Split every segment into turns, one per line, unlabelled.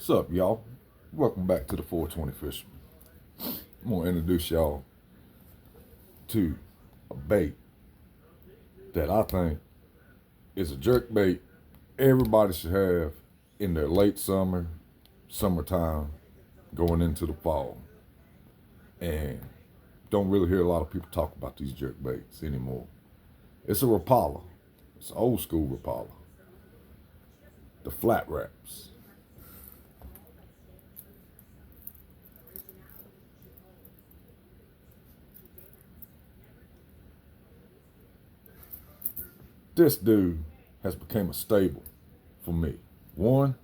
What's up, y'all? Welcome back to the 420 Fisherman. I'm gonna introduce y'all to a bait that I think is a jerk bait everybody should have in their late summer, summertime, going into the fall. And don't really hear a lot of people talk about these jerk baits anymore. It's a Rapala. It's an old school Rapala. The flat wraps. This dude has become a staple for me. One,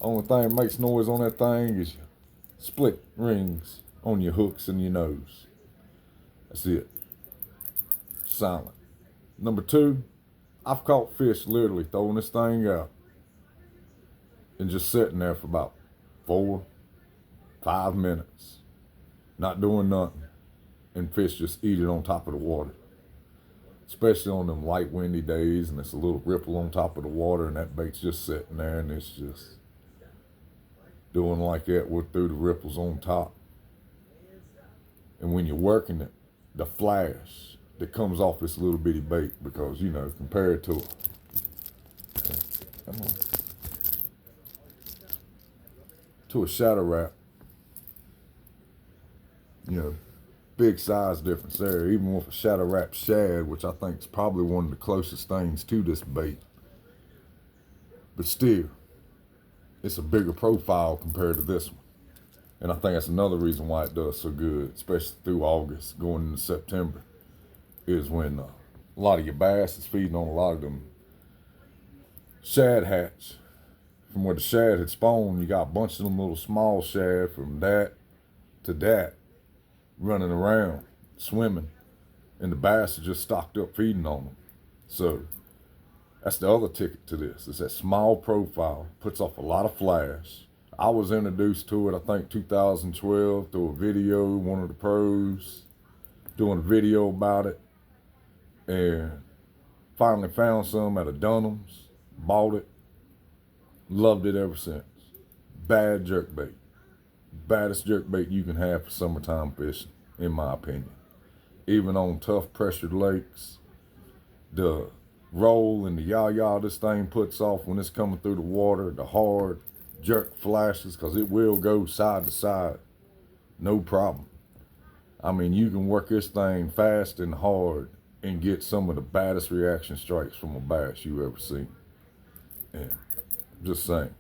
only thing that makes noise on that thing is your split rings on your hooks and your nose. That's it. Silent. Number two, I've caught fish literally throwing this thing out and just sitting there for about 4, 5 minutes, not doing nothing, and fish just eat it on top of the water. Especially on them light windy days and it's a little ripple on top of the water and that bait's just sitting there and it's just doing like that with through the ripples on top. And when you're working it, the flash that comes off this little bitty bait, because compared to come on, to a shadow wrap, big size difference there. Even with a shadow wrap shad, which I think is probably one of the closest things to this bait, but still, it's a bigger profile compared to this one. And I think that's another reason why it does so good, especially through August, going into September, is when a lot of your bass is feeding on a lot of them shad hatch. From where the shad had spawned, you got a bunch of them little small shad from that to that running around, swimming, and the bass are just stocked up feeding on them. So that's the other ticket to this. It's that small profile, puts off a lot of flash. I was introduced to it, I think 2012, through a video, one of the pros doing a video about it, and finally found some at a Dunham's, bought it, loved it ever since. Bad jerkbait. Baddest jerkbait you can have for summertime fishing, in my opinion. Even on tough pressured lakes, the roll and the yah-yah this thing puts off when it's coming through the water, the hard jerk flashes, because it will go side to side, no problem. I mean, you can work this thing fast and hard and get some of the baddest reaction strikes from a bass you ever seen. And just saying.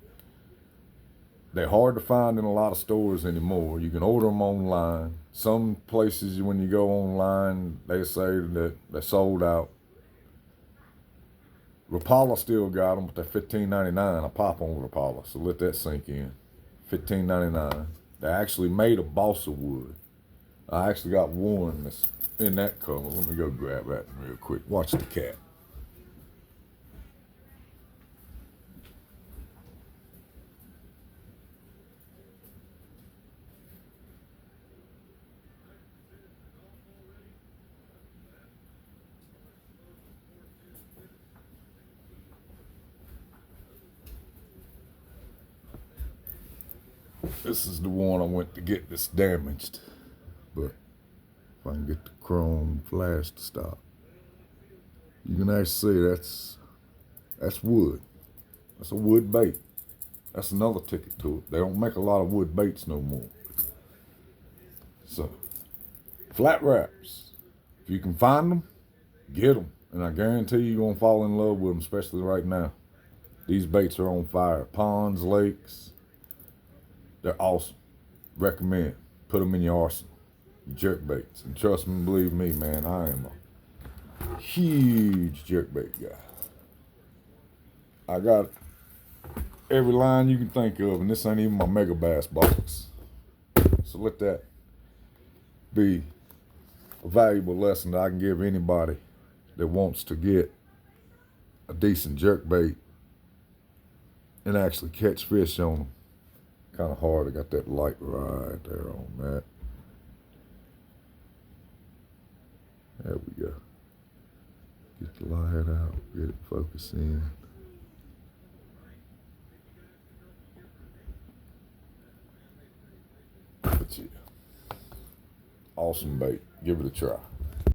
They're hard to find in a lot of stores anymore. You can order them online. Some places, when you go online, they say that they're sold out. Rapala still got them, but they're $15.99 a pop on Rapala, so let that sink in. $15.99. They actually made of balsa wood. I actually got one that's in that color. Let me go grab that real quick. Watch the cat. This is the one I went to get that's damaged. But if I can get the chrome flash to stop, you can actually see that's wood. That's a wood bait. That's another ticket to it. They don't make a lot of wood baits no more. So, flat wraps. If you can find them, get them. And I guarantee you're going to fall in love with them, especially right now. These baits are on fire. Ponds, lakes, they're awesome. Recommend. Put them in your arsenal. Jerk baits. And trust me, believe me, man, I am a huge jerk bait guy. I got every line you can think of, and this ain't even my mega bass box. So let that be a valuable lesson that I can give anybody that wants to get a decent jerk bait and actually catch fish on them. Kind of hard. I got that light right there on that. There we go. Get the light out, get it focused in. But yeah, awesome bait. Give it a try.